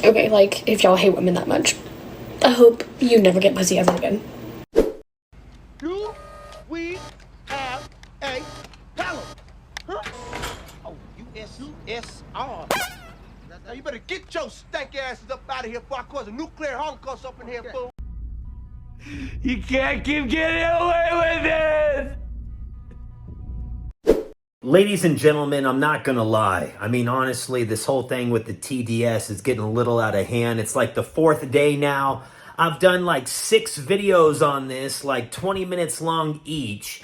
Okay, like, if y'all hate women that much, I hope you never get pussy ever again. Do we have a problem? Huh? Oh, U-S-U-S-R. Now you better get your stank asses up out of here before I cause a nuclear holocaust up in here, fool. You can't keep getting away with it! Ladies and gentlemen, I'm not gonna lie. I mean, honestly, this whole thing with the TDS is getting a little out of hand. It's like the 4th day now. I've done like 6 videos on this, like 20 minutes long each.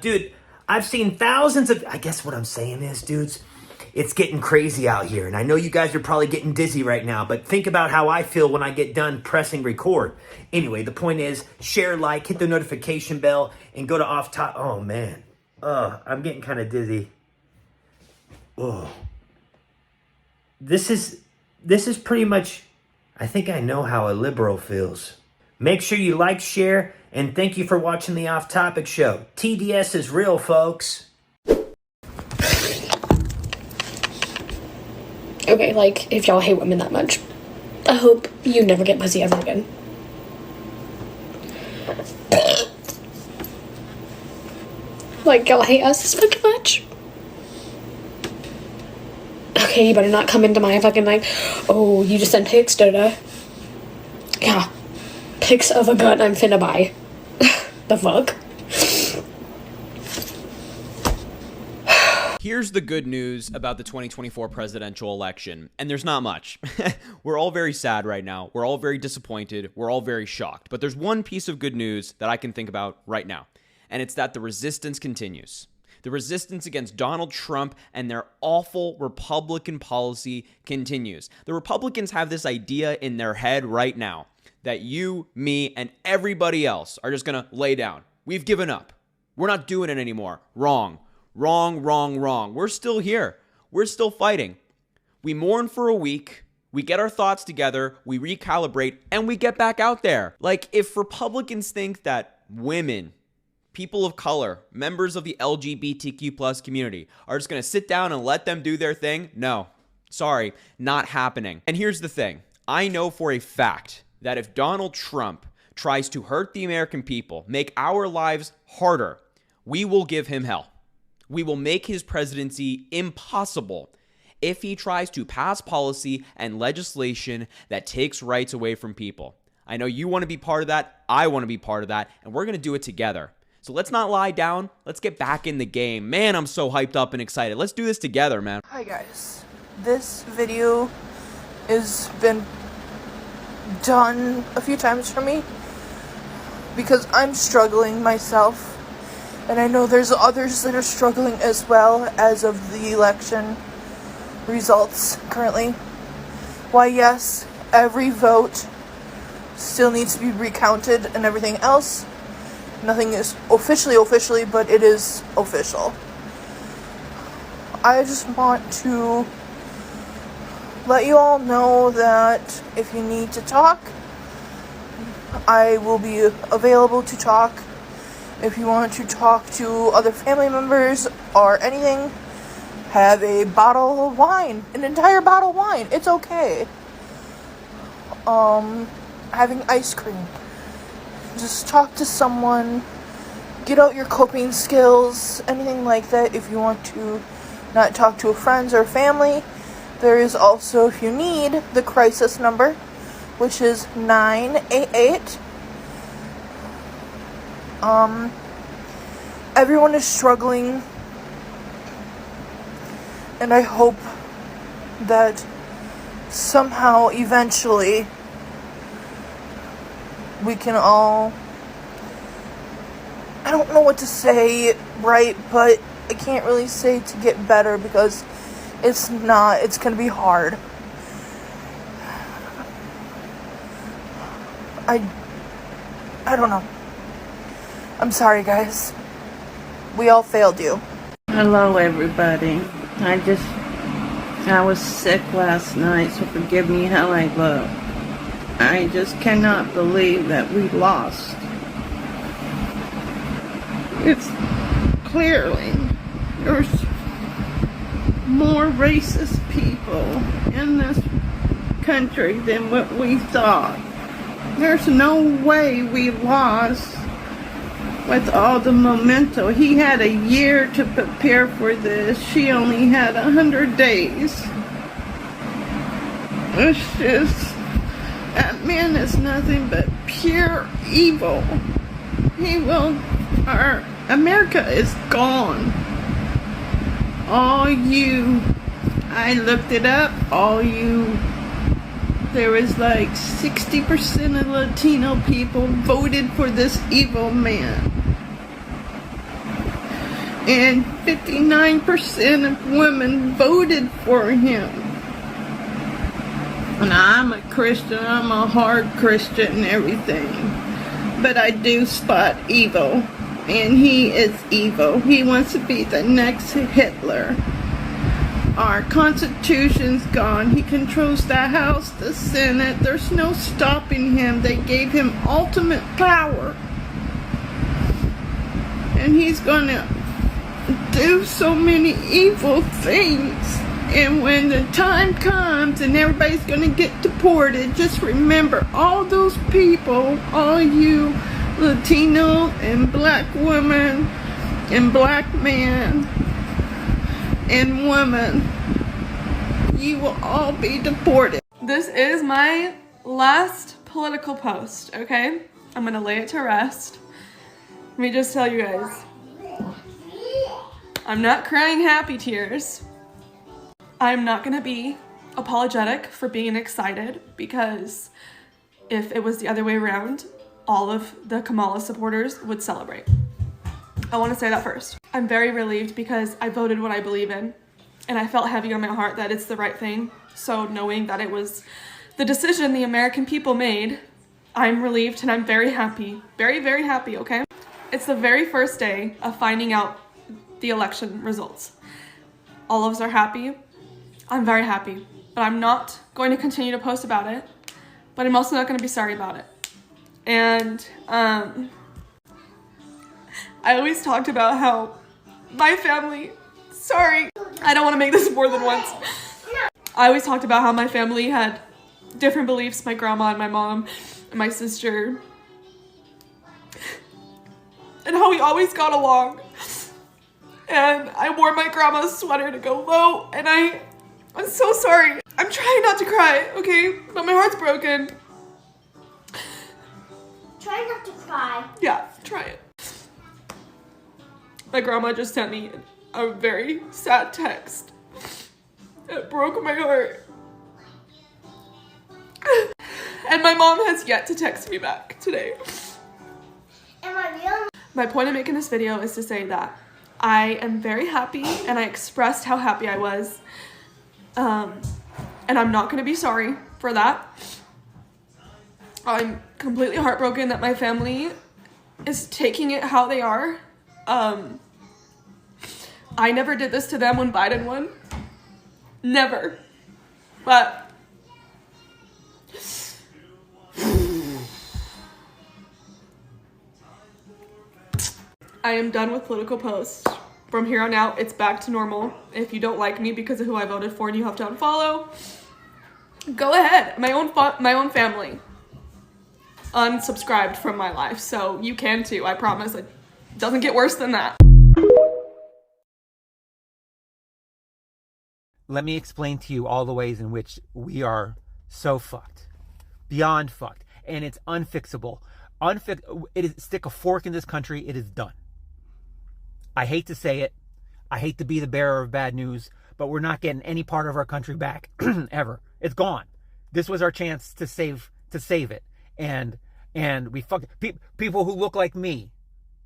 Dude, I've seen thousands of... I guess what I'm saying is, dudes, it's getting crazy out here. And I know you guys are probably getting dizzy right now, but think about how I feel when I get done pressing record. Anyway, the point is, share, like, hit the notification bell, and go to off top... Oh, man. I'm getting kind of dizzy. Oh. This is pretty much... I think I know how a liberal feels. Make sure you like, share, and thank you for watching the Off Topic Show. TDS is real, folks. Okay, like, if y'all hate women that much, I hope you never get pussy ever again. Like, y'all hate us this fucking much? Okay, you better not come into my fucking, like, oh, you just sent pics, da-da. Yeah. Pics of a gun I'm finna buy. The fuck? Here's the good news about the 2024 presidential election, and there's not much. We're all very sad right now. We're all very disappointed. We're all very shocked. But there's one piece of good news that I can think about right now, and it's that the resistance continues. The resistance against Donald Trump and their awful Republican policy continues. The Republicans have this idea in their head right now that you, me, and everybody else are just going to lay down. We've given up. We're not doing it anymore. Wrong. Wrong, wrong, wrong. We're still here. We're still fighting. We mourn for a week. We get our thoughts together. We recalibrate, and we get back out there. Like, if Republicans think that women, people of color, members of the LGBTQ plus community are just going to sit down and let them do their thing, no. Sorry, not happening. And here's the thing. I know for a fact that if Donald Trump tries to hurt the American people, make our lives harder, we will give him hell. We will make his presidency impossible if he tries to pass policy and legislation that takes rights away from people. I know you want to be part of that. I want to be part of that. And we're going to do it together. So let's not lie down. Let's get back in the game. Man, I'm so hyped up and excited. Let's do this together, man. Hi guys. This video has been done a few times for me because I'm struggling myself. And I know there's others that are struggling as well as of the election results currently. Why, yes, every vote still needs to be recounted and everything else. Nothing is officially, but it is official. I just want to let you all know that if you need to talk, I will be available to talk. If you want to talk to other family members or anything, have a bottle of wine, an entire bottle of wine. It's okay. Having ice cream. Just talk to someone. Get out your coping skills, anything like that. If you want to not talk to friends or family, there is also, if you need, the crisis number, which is 988. Everyone is struggling, and I hope that somehow, eventually, we can all, I don't know what to say, right, but I can't really say to get better because it's gonna be hard. I don't know. I'm sorry, guys. We all failed you. Hello, everybody. I was sick last night, so forgive me how I look. I just cannot believe that we lost. It's clearly there's more racist people in this country than what we thought. There's no way we lost with all the momentum. He had a year to prepare for this. She only had 100 days. It's just, that man is nothing but pure evil. America is gone. I looked it up, there was like 60% of Latino people voted for this evil man. And 59% of women voted for him. And I'm a Christian, I'm a hard Christian and everything. But I do spot evil. And he is evil. He wants to be the next Hitler. Our Constitution's gone. He controls the House, the Senate. There's no stopping him. They gave him ultimate power. And he's gonna do so many evil things. And when the time comes and everybody's gonna get deported, just remember all those people, all you Latino and black women and black men and women, you will all be deported. This is my last political post, okay? I'm gonna lay it to rest. Let me just tell you guys, I'm not crying happy tears. I'm not gonna be apologetic for being excited, because if it was the other way around, all of the Kamala supporters would celebrate. I want to say that first. I'm very relieved because I voted what I believe in, and I felt heavy on my heart that it's the right thing. So knowing that it was the decision the American people made, I'm relieved and I'm very happy. Very, very happy, okay? It's the very first day of finding out the election results. All of us are happy. I'm very happy, but I'm not going to continue to post about it, but I'm also not going to be sorry about it. And I always talked about how my family, sorry, I don't want to make this more than once. I always talked about how my family had different beliefs, my grandma and my mom and my sister, and how we always got along. And I wore my grandma's sweater to go vote, and I'm so sorry. I'm trying not to cry, okay? But my heart's broken. Try not to cry. Yeah, try it. My grandma just sent me a very sad text. It broke my heart. And my mom has yet to text me back today. My point of making this video is to say that I am very happy, and I expressed how happy I was. And I'm not gonna be sorry for that. I'm completely heartbroken that my family is taking it how they are. I never did this to them when Biden won. Never. But I am done with political posts. From here on out, it's back to normal. If you don't like me because of who I voted for and you have to unfollow, go ahead. My own family unsubscribed from my life, so you can too. I promise it doesn't get worse than that. Let me explain to you all the ways in which we are so fucked. Beyond fucked. And it's unfixable. Stick a fork in this country, it is done. I hate to say it. I hate to be the bearer of bad news, but we're not getting any part of our country back ever. It's gone. This was our chance to save it. And we fucked. People who look like me,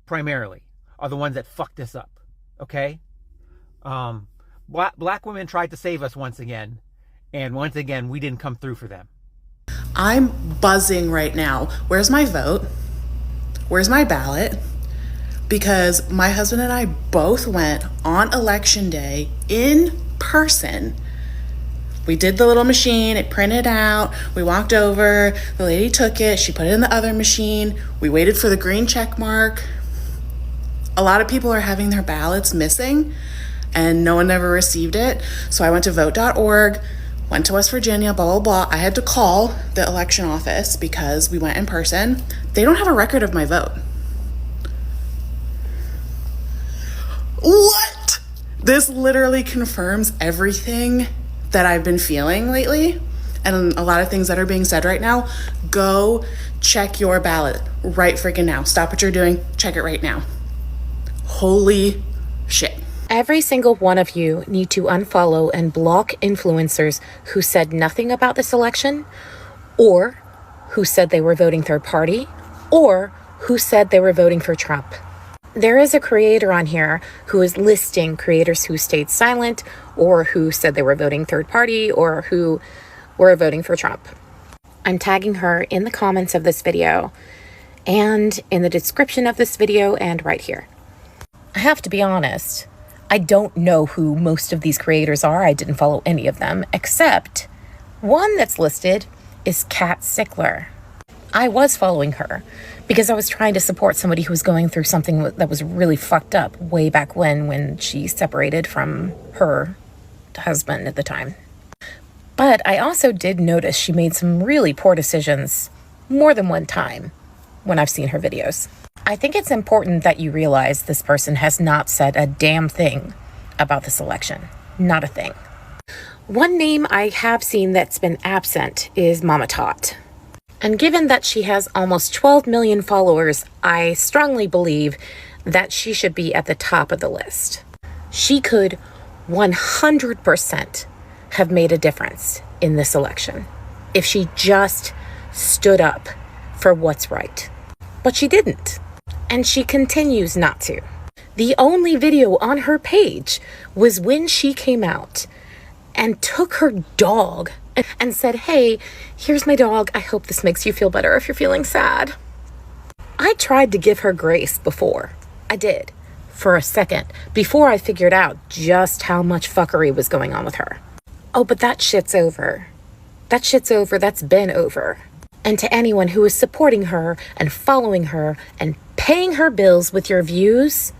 primarily, are the ones that fucked this up. Okay? Black women tried to save us once again, and once again, we didn't come through for them. I'm buzzing right now. Where's my vote? Where's my ballot? Because my husband and I both went on election day in person. We did the little machine, it printed out, we walked over, the lady took it, she put it in the other machine, we waited for the green check mark. A lot of people are having their ballots missing and no one ever received it. So I went to vote.org, went to West Virginia, blah, blah, blah. I had to call the election office because we went in person. They don't have a record of my vote. What? This literally confirms everything that I've been feeling lately and a lot of things that are being said right now. Go check your ballot right freaking now. Stop what you're doing. Check it right now. Holy shit. Every single one of you need to unfollow and block influencers who said nothing about this election, or who said they were voting third party, or who said they were voting for Trump. There is a creator on here who is listing creators who stayed silent, or who said they were voting third party, or who were voting for Trump. I'm tagging her in the comments of this video, and in the description of this video, and right here. I have to be honest, I don't know who most of these creators are. I didn't follow any of them, except one that's listed is Kat Sickler. I was following her because I was trying to support somebody who was going through something that was really fucked up way back when she separated from her husband at the time. But I also did notice she made some really poor decisions more than one time when I've seen her videos. I think it's important that you realize this person has not said a damn thing about this election. Not a thing. One name I have seen that's been absent is Mama Tot. And given that she has almost 12 million followers, I strongly believe that she should be at the top of the list. She could 100% have made a difference in this election if she just stood up for what's right. But she didn't. And she continues not to. The only video on her page was when she came out and took her dog and said, "Hey, here's my dog. I hope this makes you feel better if you're feeling sad." I tried to give her grace before. I did. For a second. Before I figured out just how much fuckery was going on with her. Oh, but that shit's over. That shit's over. That's been over. And to anyone who is supporting her and following her and paying her bills with your views,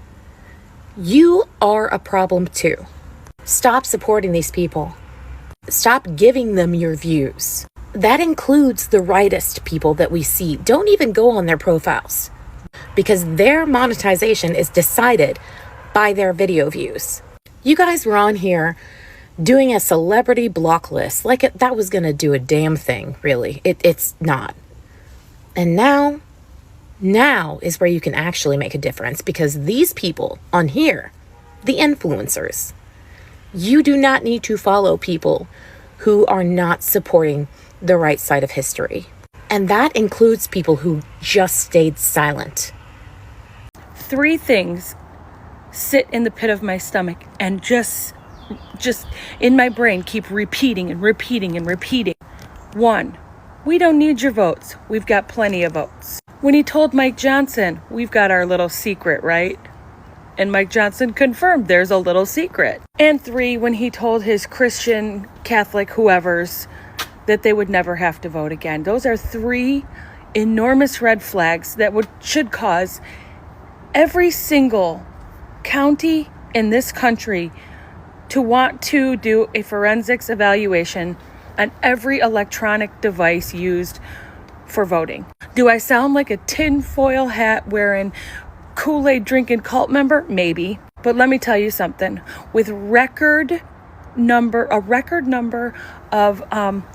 you are a problem too. Stop supporting these people. Stop giving them your views. That includes the rightist people that we see. Don't even go on their profiles because their monetization is decided by their video views. You guys were on here doing a celebrity block list like that was gonna do a damn thing, really. It's not. And now is where you can actually make a difference because these people on here, the influencers, you do not need to follow people who are not supporting the right side of history. And that includes people who just stayed silent. 3 things sit in the pit of my stomach and just in my brain keep repeating and repeating and repeating. 1, we don't need your votes. We've got plenty of votes. When he told Mike Johnson, we've got our little secret, right? And Mike Johnson confirmed there's a little secret. And 3, when he told his Christian, Catholic, whoever's, that they would never have to vote again. Those are 3 enormous red flags that should cause every single county in this country to want to do a forensics evaluation on every electronic device used for voting. Do I sound like a tinfoil hat wearing Kool-Aid drinking cult member? Maybe. But let me tell you something. With a record number of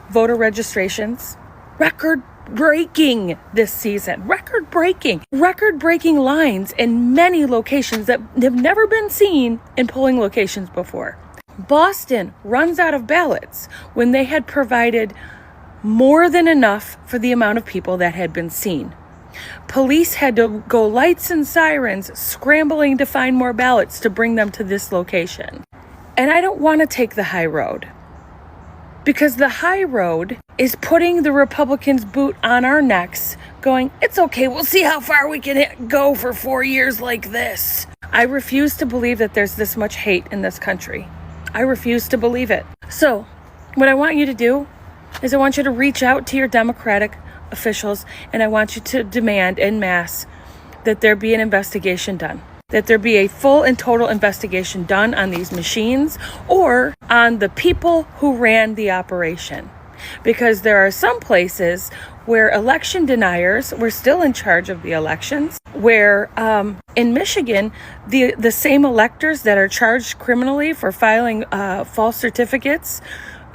voter registrations, record-breaking this season, record-breaking lines in many locations that have never been seen in polling locations before. Boston runs out of ballots when they had provided more than enough for the amount of people that had been seen. Police had to go lights and sirens scrambling to find more ballots to bring them to this location. And I don't want to take the high road, because the high road is putting the Republicans' boot on our necks, going, it's okay, we'll see how far we can go for 4 years like this. I refuse to believe that there's this much hate in this country. I refuse to believe it. So what I want you to do is I want you to reach out to your Democratic officials and I want you to demand en masse that there be an investigation done. that there be a full and total investigation done on these machines or on the people who ran the operation. Because there are some places where election deniers were still in charge of the elections, where in Michigan, the same electors that are charged criminally for filing false certificates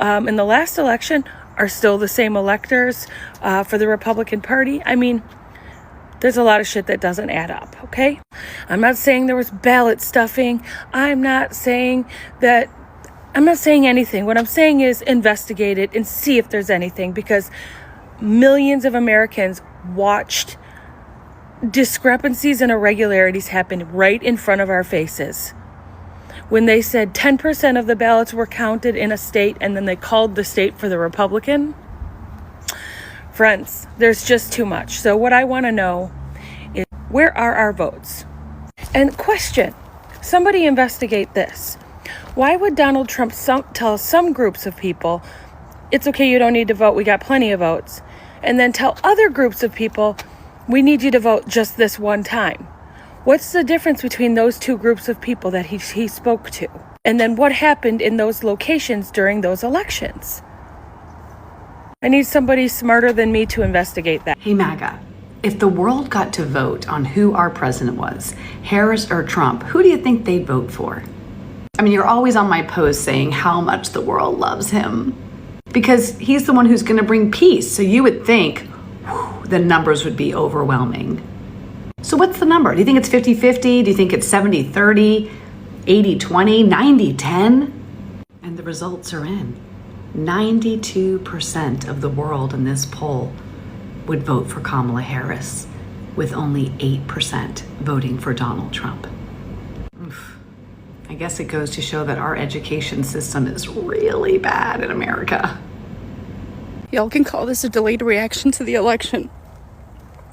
in the last election are still the same electors for the Republican Party. I mean, there's a lot of shit that doesn't add up, okay? I'm not saying there was ballot stuffing. I'm not saying anything. What I'm saying is investigate it and see if there's anything, because millions of Americans watched discrepancies and irregularities happen right in front of our faces. When they said 10% of the ballots were counted in a state and then they called the state for the Republican, friends, there's just too much. So what I want to know is, where are our votes? And question, somebody investigate this. Why would Donald Trump tell some groups of people, it's okay, you don't need to vote, we got plenty of votes, and then tell other groups of people, we need you to vote just this one time? What's the difference between those two groups of people that he spoke to? And then what happened in those locations during those elections? I need somebody smarter than me to investigate that. Hey MAGA, if the world got to vote on who our president was, Harris or Trump, who do you think they'd vote for? I mean, you're always on my post saying how much the world loves him because he's the one who's going to bring peace. So you would think the numbers would be overwhelming. So what's the number? Do you think it's 50-50? Do you think it's 70-30, 80-20, 90-10? And the results are in. 92% of the world in this poll would vote for Kamala Harris, with only 8% voting for Donald Trump. Oof. I guess it goes to show that our education system is really bad in America. Y'all can call this a delayed reaction to the election.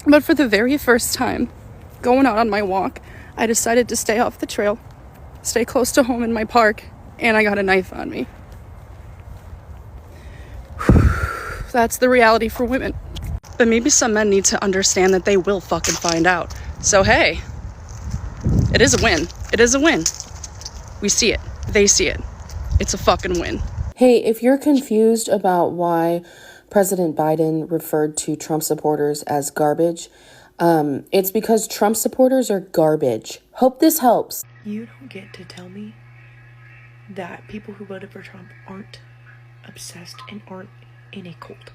But for the very first time, going out on my walk, I decided to stay off the trail, stay close to home in my park, and I got a knife on me. That's the reality for women. But maybe some men need to understand that they will fucking find out. So hey, it is a win. It is a win. We see it. They see it. It's a fucking win. Hey, if you're confused about why President Biden referred to Trump supporters as garbage, it's because Trump supporters are garbage. Hope this helps. You don't get to tell me that people who voted for Trump aren't obsessed and aren't in a cult.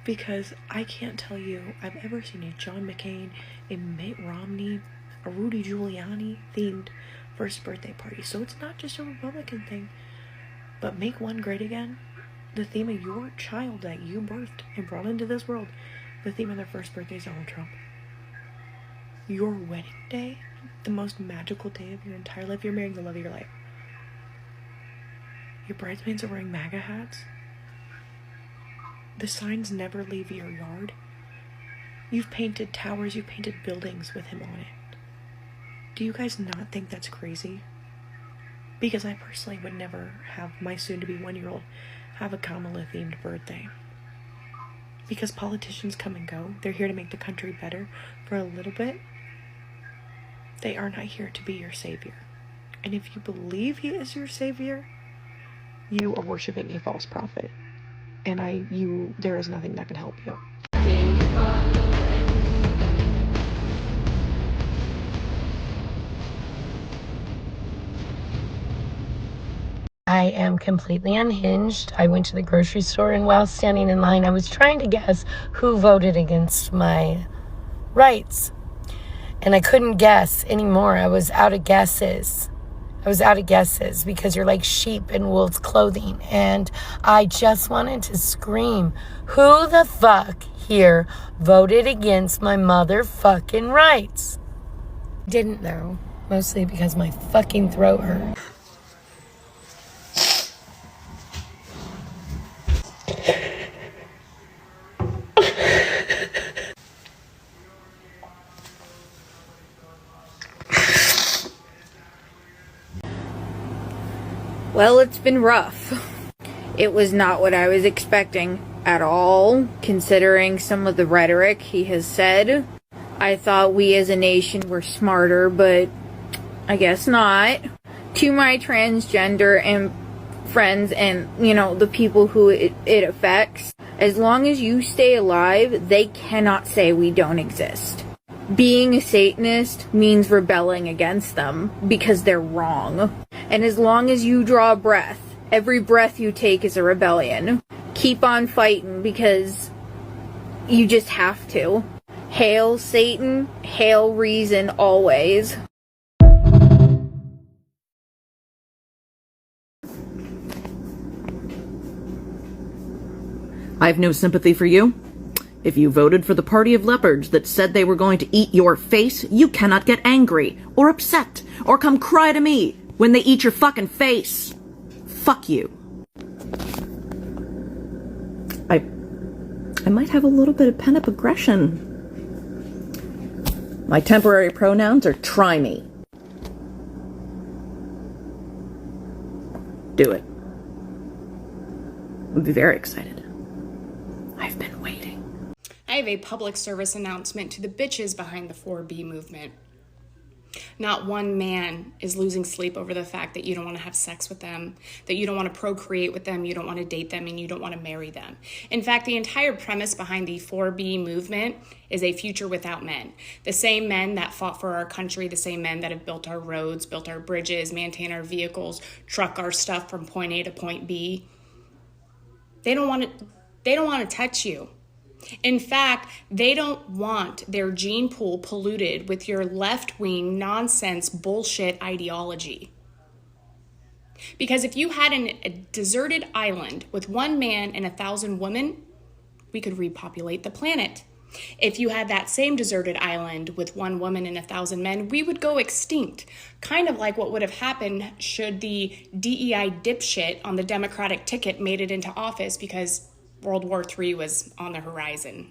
Because I can't tell you I've ever seen a John McCain, a Mitt Romney, a Rudy Giuliani themed first birthday party. So it's not just a Republican thing, but make one great again. The theme of your child that you birthed and brought into this world, the theme of their first birthday is Donald Trump. Your wedding day, the most magical day of your entire life, you're marrying the love of your life. Your bridesmaids are wearing MAGA hats. The signs never leave your yard. You've painted towers, you've painted buildings with him on it. Do you guys not think that's crazy? Because I personally would never have my soon-to-be 1-year-old have a Kamala-themed birthday. Because politicians come and go. They're here to make the country better for a little bit. They are not here to be your savior. And if you believe he is your savior, you are worshiping a false prophet. And there is nothing that can help you. I am completely unhinged. I went to the grocery store, and while standing in line, I was trying to guess who voted against my rights. And I couldn't guess anymore. I was out of guesses. Because you're like sheep in wolf's clothing. And I just wanted to scream, who the fuck here voted against my motherfucking rights? Didn't though. Mostly because my fucking throat hurt. Well, it's been rough. It was not what I was expecting at all, considering some of the rhetoric he has said. I thought we as a nation were smarter, but I guess not. To my transgender and friends and, the people who it affects, as long as you stay alive, they cannot say we don't exist. Being a Satanist means rebelling against them because they're wrong. And as long as you draw a breath, every breath you take is a rebellion. Keep on fighting because you just have to. Hail Satan, hail reason always. I have no sympathy for you. If you voted for the party of leopards that said they were going to eat your face, you cannot get angry or upset or come cry to me when they eat your fucking face. Fuck you. I might have a little bit of pent-up aggression. My temporary pronouns are try me. Do it. I'll be very excited. I've been waiting. I have a public service announcement to the bitches behind the 4B movement. Not one man is losing sleep over the fact that you don't want to have sex with them, that you don't want to procreate with them, you don't want to date them, and you don't want to marry them. In fact, the entire premise behind the 4B movement is a future without men. The same men that fought for our country, the same men that have built our roads, built our bridges, maintain our vehicles, truck our stuff from point A to point B. They don't want to touch you. In fact, they don't want their gene pool polluted with your left-wing nonsense bullshit ideology. Because if you had a deserted island with one man and 1,000 women, we could repopulate the planet. If you had that same deserted island with one woman and 1,000 men, we would go extinct. Kind of like what would have happened should the DEI dipshit on the Democratic ticket made it into office because World War III was on the horizon.